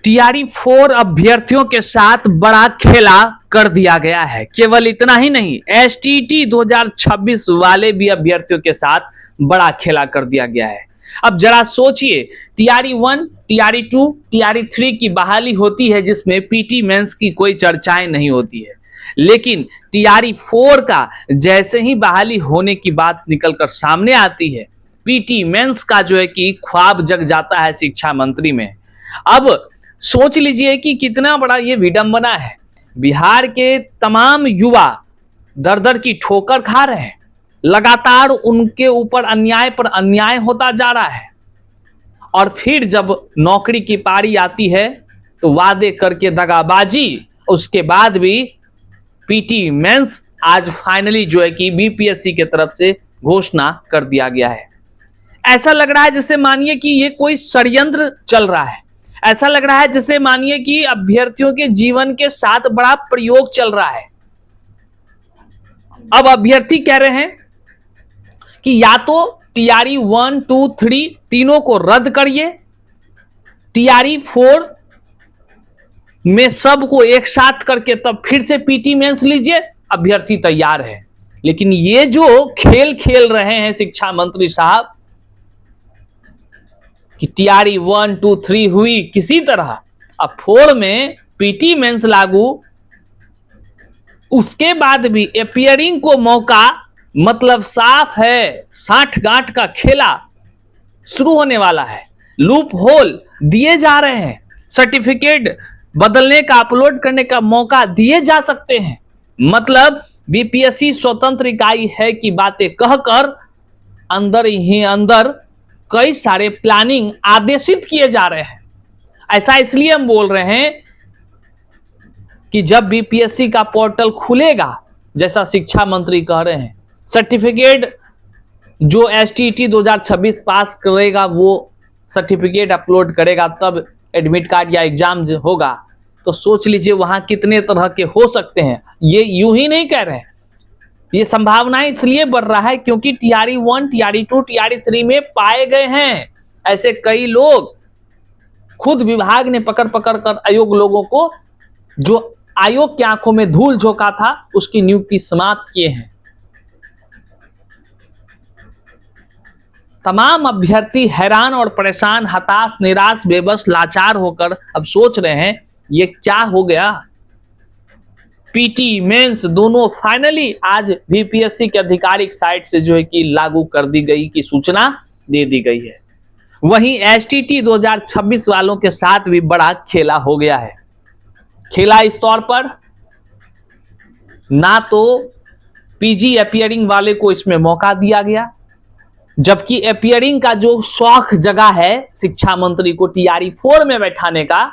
TRE 4 अभ्यर्थियों के साथ बड़ा खेला कर दिया गया है। केवल इतना ही नहीं, एसटीटी 2026 वाले भी अभ्यर्थियों के साथ बड़ा खेला कर दिया गया है। अब जरा सोचिए, टीआरई 1, टीआरई 2, टीआरई 3 की बहाली होती है जिसमें पीटी मेंस की कोई चर्चाएं नहीं होती है, लेकिन टीआरई 4 का जैसे ही बहाली होने की बात निकलकर सामने आती है, पीटी मेंस का जो है कि ख्वाब जग जाता है शिक्षा मंत्री में। अब सोच लीजिए कि कितना बड़ा ये विडंबना है। बिहार के तमाम युवा दर दर की ठोकर खा रहे हैं, लगातार उनके ऊपर अन्याय पर अन्याय होता जा रहा है, और फिर जब नौकरी की पारी आती है तो वादे करके दगाबाजी, उसके बाद भी पीटी मेंस आज फाइनली जो है कि बीपीएससी के तरफ से घोषणा कर दिया गया है। ऐसा लग रहा है जैसे मानिए कि ये कोई षड्यंत्र चल रहा है, ऐसा लग रहा है जैसे मानिए कि अभ्यर्थियों के जीवन के साथ बड़ा प्रयोग चल रहा है। अब अभ्यर्थी कह रहे हैं कि या तो टीआरई 1, 2, 3 तीनों को रद्द करिए, टीआरई 4 में सबको एक साथ करके तब फिर से पीटी मेंस लीजिए। अभ्यर्थी तैयार है, लेकिन ये जो खेल खेल रहे हैं शिक्षा मंत्री साहब कि टीआरई 1, 2, 3 हुई किसी तरह, अब 4 में पीटी मेंस लागू, उसके बाद भी अपियरिंग को मौका, मतलब साफ है 60 गांठ का खेला शुरू होने वाला है। लूप होल दिए जा रहे हैं, सर्टिफिकेट बदलने का, अपलोड करने का मौका दिए जा सकते हैं। मतलब बीपीएससी स्वतंत्र इकाई है कि बातें कहकर अंदर ही अंदर कई सारे प्लानिंग आदेशित किए जा रहे हैं। ऐसा इसलिए हम बोल रहे हैं कि जब बीपीएससी का पोर्टल खुलेगा, जैसा शिक्षा मंत्री कह रहे हैं, सर्टिफिकेट जो एसटीटी 2026 पास करेगा वो सर्टिफिकेट अपलोड करेगा, तब एडमिट कार्ड या एग्जाम होगा, तो सोच लीजिए वहां कितने तरह के हो सकते हैं। ये यूं ही नहीं कह रहे हैं, ये संभावनाएं इसलिए बढ़ रहा है क्योंकि टीआरई 1, टीआरई 2, टीआरई 3 में पाए गए हैं ऐसे कई लोग। खुद विभाग ने पकड़ पकड़ कर आयोग लोगों को, जो आयोग की आंखों में धूल झोंका था, उसकी नियुक्ति समाप्त किए हैं। तमाम अभ्यर्थी हैरान और परेशान, हताश, निराश, बेबस, लाचार होकर अब सोच रहे हैं ये क्या हो गया। पीटी मेंस दोनों फाइनली आज बीपीएससी के आधिकारिक साइट से जो है कि लागू कर दी गई की सूचना दे दी गई है। वहीं एसटीटी 2026 वालों के साथ भी बड़ा खेला हो गया है। खेला इस तौर पर, ना तो पीजी अपियरिंग वाले को इसमें मौका दिया गया, जबकि अपियरिंग का जो शौक जगह है शिक्षा मंत्री को टीआरई 4 में बैठाने का,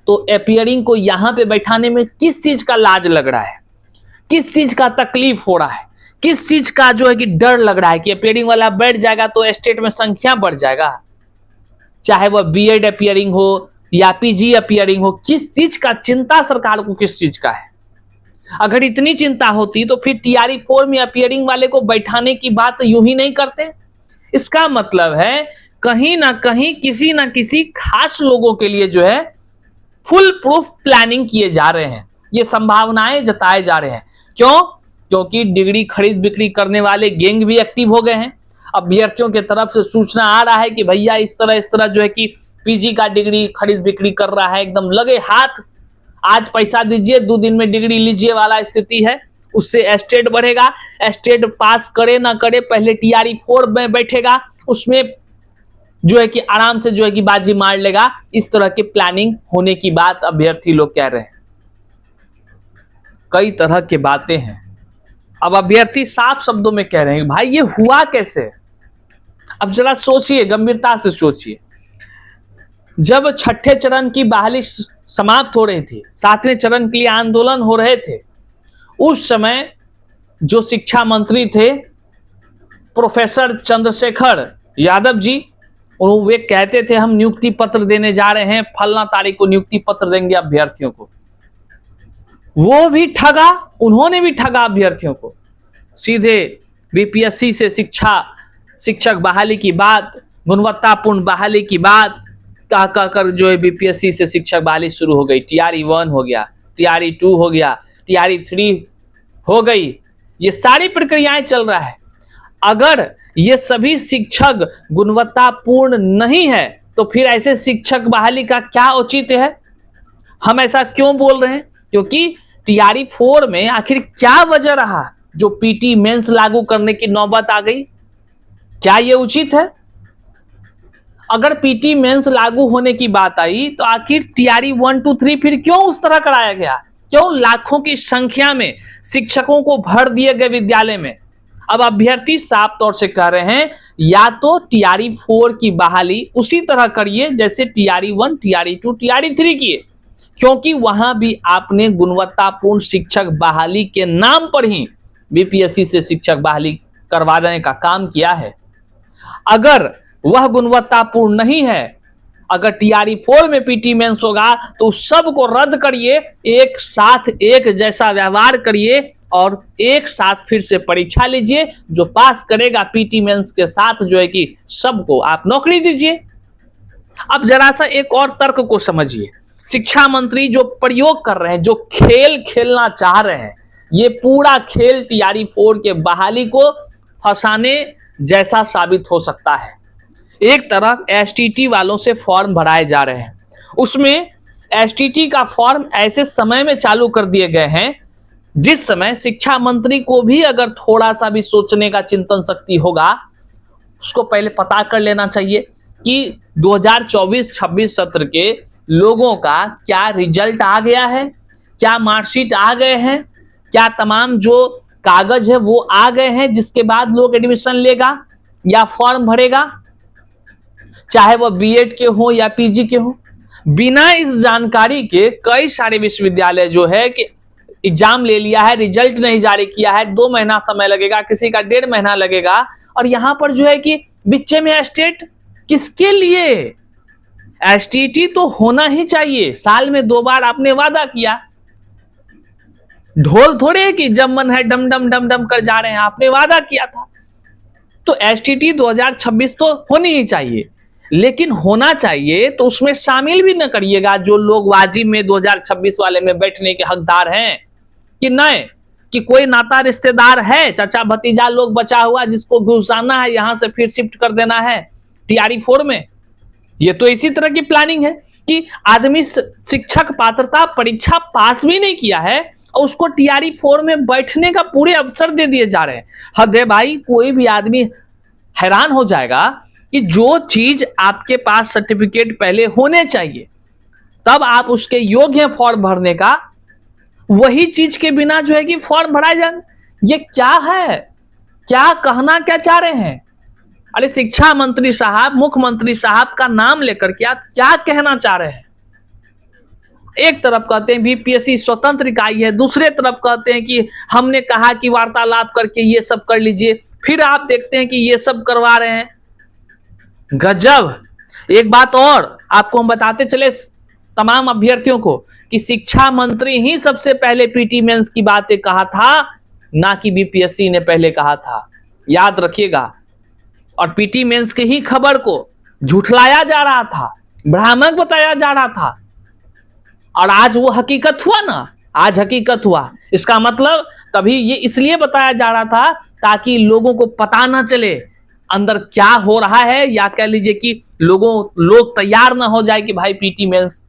तो अपियरिंग को यहां पे बैठाने में किस चीज का लाज लग रहा है, किस चीज का तकलीफ हो रहा है, किस चीज का जो है कि डर लग रहा है कि अपियरिंग वाला बैठ जाएगा तो स्टेट में संख्या बढ़ जाएगा, चाहे वह बीएड अपियरिंग हो या पीजी अपियरिंग हो। किस चीज का चिंता सरकार को, किस चीज का है? अगर इतनी चिंता होती तो फिर टीआरई 4 में अपियरिंग वाले को बैठाने की बात यूं ही नहीं करते। इसका मतलब है कहीं ना कहीं किसी ना किसी खास लोगों के लिए जो है फुल प्रूफ प्लानिंग किए जा रहे हैं, ये संभावनाएं जताए जा रहे हैं। क्यों? क्योंकि डिग्री खरीद बिक्री करने वाले गैंग भी एक्टिव हो गए हैं। अभ्यर्थियों के तरफ से सूचना आ रहा है कि भैया इस तरह जो है कि पीजी का डिग्री खरीद बिक्री कर रहा है, एकदम लगे हाथ, आज पैसा दीजिए 2 दिन में डिग्री लीजिए वाला स्थिति है। उससे स्टेट बढ़ेगा, स्टेट पास करे ना करे पहले टीआरई 4 में बैठेगा, उसमें जो है कि आराम से जो है कि बाजी मार लेगा। इस तरह की प्लानिंग होने की बात अभ्यर्थी लोग कह रहे हैं। कई तरह की बातें हैं। अब अभ्यर्थी साफ शब्दों में कह रहे हैं भाई ये हुआ कैसे। अब जरा सोचिए, गंभीरता से सोचिए, जब छठे चरण की बहाली समाप्त हो रही थी, 7वें चरण के लिए आंदोलन हो रहे थे, उस समय जो शिक्षा मंत्री थे प्रोफेसर चंद्रशेखर यादव जी, वे कहते थे हम नियुक्ति पत्र देने जा रहे हैं, फलना तारीख को नियुक्ति पत्र देंगे अभ्यर्थियों को। वो भी ठगा, उन्होंने भी ठगा अभ्यर्थियों को। सीधे बीपीएससी से शिक्षक बहाली की बात, गुणवत्तापूर्ण बहाली की बात, कह कहकर जो है बीपीएससी से शिक्षक बहाली शुरू हो गई। टीआरई 1 हो गया, टीआरई 2 हो गया, टीआरई 3 हो गई, ये सारी प्रक्रियाएं चल रहा है। अगर ये सभी शिक्षक गुणवत्तापूर्ण नहीं है तो फिर ऐसे शिक्षक बहाली का क्या औचित्य है? हम ऐसा क्यों बोल रहे हैं? क्योंकि टीआरई 4 में आखिर क्या वजह रहा जो पीटी मेंस लागू करने की नौबत आ गई? क्या यह उचित है? अगर पीटी मेंस लागू होने की बात आई तो आखिर टीआरई 1, 2, 3 फिर क्यों उस तरह कराया गया? क्यों लाखों की संख्या में शिक्षकों को भर दिए गए विद्यालय में? अब अभ्यर्थी साफ तौर से कह रहे हैं या तो टीआरई 4 की बहाली उसी तरह करिए जैसे टीआरई 1, टीआरई 2, टीआरई 3 किए, क्योंकि वहां भी आपने गुणवत्तापूर्ण शिक्षक बहाली के नाम पर ही बीपीएससी से शिक्षक बहाली करवाने का काम किया है। अगर वह गुणवत्तापूर्ण नहीं है, अगर टीआरई 4 में पीटी मेंस होगा तो सबको रद्द करिए, एक साथ एक जैसा व्यवहार करिए और एक साथ फिर से परीक्षा लीजिए। जो पास करेगा पीटी मेंस के साथ जो है कि सबको आप नौकरी दीजिए। अब जरा सा एक और तर्क को समझिए। शिक्षा मंत्री जो प्रयोग कर रहे हैं, जो खेल खेलना चाह रहे हैं, ये पूरा खेल टीआरई 4 के बहाली को फंसाने जैसा साबित हो सकता है। एक तरफ एसटीटी वालों से फॉर्म भराए जा रहे हैं, उसमें एसटीटी का फॉर्म ऐसे समय में चालू कर दिए गए हैं जिस समय शिक्षा मंत्री को भी अगर थोड़ा सा भी सोचने का चिंतन शक्ति होगा, उसको पहले पता कर लेना चाहिए कि 2024-26 सत्र के लोगों का क्या रिजल्ट आ गया है, क्या मार्कशीट आ गए हैं, क्या तमाम जो कागज है वो आ गए हैं जिसके बाद लोग एडमिशन लेगा या फॉर्म भरेगा, चाहे वह बीएड के हो या पीजी के हो। बिना इस जानकारी के कई सारे विश्वविद्यालय जो है कि एग्जाम ले लिया है, रिजल्ट नहीं जारी किया है, 2 महीना समय लगेगा, किसी का 1.5 महीना लगेगा, और यहां पर जो है कि बीच में स्टेट किसके लिए? एसटीटी तो होना ही चाहिए, साल में 2 बार आपने वादा किया। ढोल थोड़े है कि जब मन है डम डम डम डम कर जा रहे हैं, आपने वादा किया था। तो एसटीटी 2026 तो होनी ही चाहिए, लेकिन होना चाहिए तो उसमें शामिल भी न करिएगा जो लोग वाजिब में 2026 वाले में बैठने के हकदार हैं कि नहीं, कि कोई नाता रिश्तेदार है, चाचा भतीजा लोग बचा हुआ जिसको घुसाना है, यहां से फिर शिफ्ट कर देना है टीआरई 4 में। ये तो इसी तरह की प्लानिंग है कि आदमी शिक्षक पात्रता परीक्षा पास भी नहीं किया है और उसको टीआरई 4 में बैठने का पूरे अवसर दे दिए जा रहे हैं। हद है भाई, कोई भी आदमी हैरान हो जाएगा कि जो चीज आपके पास सर्टिफिकेट पहले होने चाहिए तब आप उसके योग्य हैं फॉर्म भरने का, वही चीज के बिना जो है कि फॉर्म भराए जाए। ये क्या है? क्या कहना क्या चाह रहे हैं? अरे शिक्षा मंत्री साहब, मुख्यमंत्री साहब का नाम लेकर के आप क्या कहना चाह रहे हैं? एक तरफ कहते हैं बीपीएससी स्वतंत्र इकाई है, दूसरे तरफ कहते हैं कि हमने कहा कि वार्तालाप करके ये सब कर लीजिए, फिर आप देखते हैं कि ये सब करवा रहे हैं। गजब। एक बात और आपको हम बताते चले तमाम अभ्यर्थियों को कि शिक्षा मंत्री ही सबसे पहले पीटी मेंस की बातें कहा था, ना कि बीपीएससी ने पहले कहा था, याद रखिएगा। और पीटी मेंस के ही खबर को झुठलाया जा रहा था, भ्रामक बताया जा रहा था, और आज वो हकीकत हुआ ना, आज हकीकत हुआ। इसका मतलब तभी ये इसलिए बताया जा रहा था ताकि लोगों को पता ना चले अंदर क्या हो रहा है, या कह लीजिए कि लोग तैयार ना हो जाए कि भाई पीटी मेंस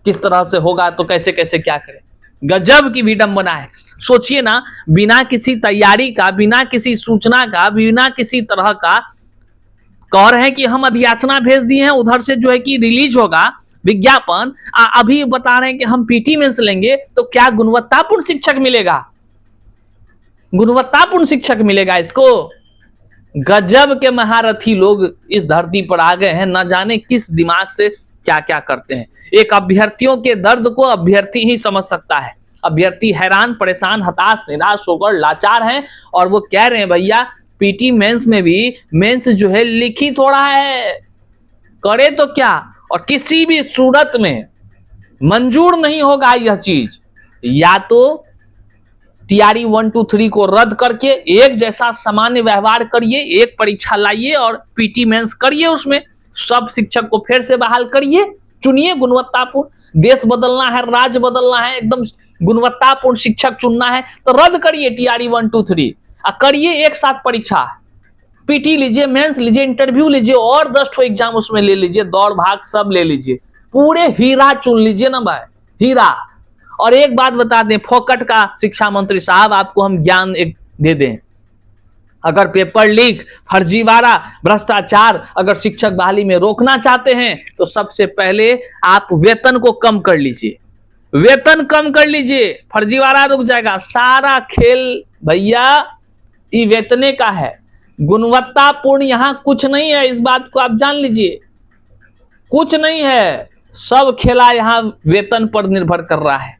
किस तरह से होगा तो कैसे कैसे क्या करें। गजब की विडंबना है। सोचिए ना, बिना किसी तैयारी का, बिना किसी सूचना का, बिना किसी तरह का कह रहे हैं कि हम अधियाचना भेज दिए हैं, उधर से जो है कि रिलीज होगा विज्ञापन, अभी बता रहे हैं कि हम पीटी मेंस लेंगे, तो क्या गुणवत्तापूर्ण शिक्षक मिलेगा? गुणवत्तापूर्ण शिक्षक मिलेगा इसको? गजब के महारथी लोग इस धरती पर आ गए हैं, न जाने किस दिमाग से क्या क्या करते हैं। एक अभ्यर्थियों के दर्द को अभ्यर्थी ही समझ सकता है। अभ्यर्थी हैरान, परेशान, हताश, निराश होकर लाचार हैं, और वो कह रहे हैं भैया पीटी मेंस में भी मेंस जो है लिखित हो रहा है, करे तो क्या, और किसी भी सूरत में मंजूर नहीं होगा यह चीज। या तो टीआरई 1, 2, 3 को रद्द करके एक जैसा सामान्य व्यवहार करिए, एक परीक्षा लाइए और पीटी मेंस करिए उसमें, सब शिक्षक को फिर से बहाल करिए, चुनिए गुणवत्तापूर्ण। देश बदलना है, राज्य बदलना है, एकदम गुणवत्तापूर्ण शिक्षक चुनना है तो रद्द करिए TRE 1, 2, 3 और करिए एक साथ परीक्षा। PT लीजिए, मेंस लीजिए, इंटरव्यू लीजिए और 10 एग्जाम उसमें ले लीजिए, दौड़ भाग सब ले लीजिए, पूरे हीरा चुन लीजिए ना भाई, हीरा। और एक बात बता दें, फोकट का शिक्षा मंत्री साहब आपको हम ज्ञान एक दे दें, अगर पेपर लीक, फर्जीवाड़ा, भ्रष्टाचार अगर शिक्षक बहाली में रोकना चाहते हैं तो सबसे पहले आप वेतन को कम कर लीजिए, वेतन कम कर लीजिए, फर्जीवाड़ा रुक जाएगा। सारा खेल भैया ये वेतने का है, गुणवत्तापूर्ण यहां कुछ नहीं है, इस बात को आप जान लीजिए, कुछ नहीं है, सब खेला यहां वेतन पर निर्भर कर रहा है।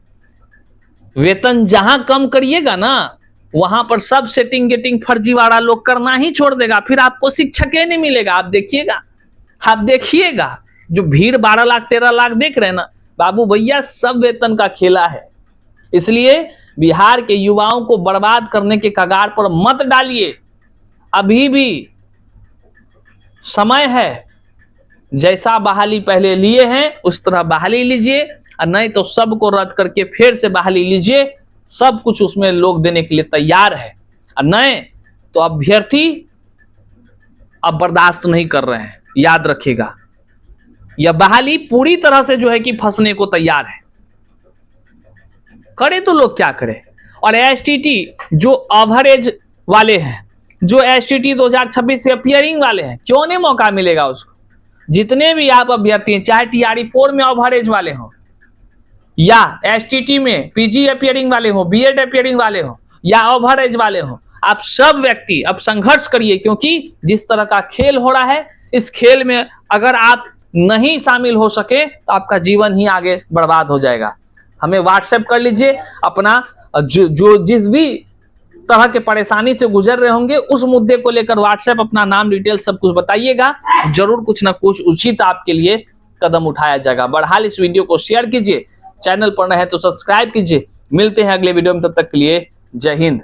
वेतन जहां कम करिएगा ना वहां पर सब सेटिंग गेटिंग फर्जीवाड़ा लोग करना ही छोड़ देगा, फिर आपको शिक्षक ही नहीं मिलेगा। आप देखिएगा, आप देखिएगा जो भीड़ 12 लाख 13 लाख देख रहे हैं ना बाबू भैया, सब वेतन का खेला है। इसलिए बिहार के युवाओं को बर्बाद करने के कगार पर मत डालिए, अभी भी समय है। जैसा बहाली पहले लिए हैं उस तरह बहाली लीजिए, और नहीं तो सबको रद्द करके फिर से बहाली लीजिए, सब कुछ उसमें लोग देने के लिए तैयार है। और नहीं तो अभ्यर्थी अब बर्दाश्त नहीं कर रहे हैं, याद रखिएगा, यह बहाली पूरी तरह से जो है कि फंसने को तैयार है। करे तो लोग क्या करे। और STT जो ओवरेज वाले हैं, जो STT 2026 से अपीयरिंग वाले हैं, क्यों नहीं मौका मिलेगा उसको। जितने भी आप अभ्यर्थी हैं, चाहे TRE 4 में ओवरेज वाले हों या STT में PG अपीयरिंग वाले हो, BEd अपीयरिंग वाले हो या ओवरेज वाले हो, आप सब व्यक्ति अब संघर्ष करिए, क्योंकि जिस तरह का खेल हो रहा है इस खेल में अगर आप नहीं शामिल हो सके तो आपका जीवन ही आगे बर्बाद हो जाएगा। हमें व्हाट्सएप कर लीजिए अपना, जो जिस भी तरह के परेशानी से गुजर रहे होंगे उस मुद्दे को लेकर व्हाट्सएप अपना नाम डिटेल सब कुछ बताइएगा, जरूर कुछ ना कुछ उचित आपके लिए कदम उठाया जाएगा। बहरहाल इस वीडियो को शेयर कीजिए, चैनल पर नए हैं तो सब्सक्राइब कीजिए। मिलते हैं अगले वीडियो में, तब तक के लिए जय हिंद।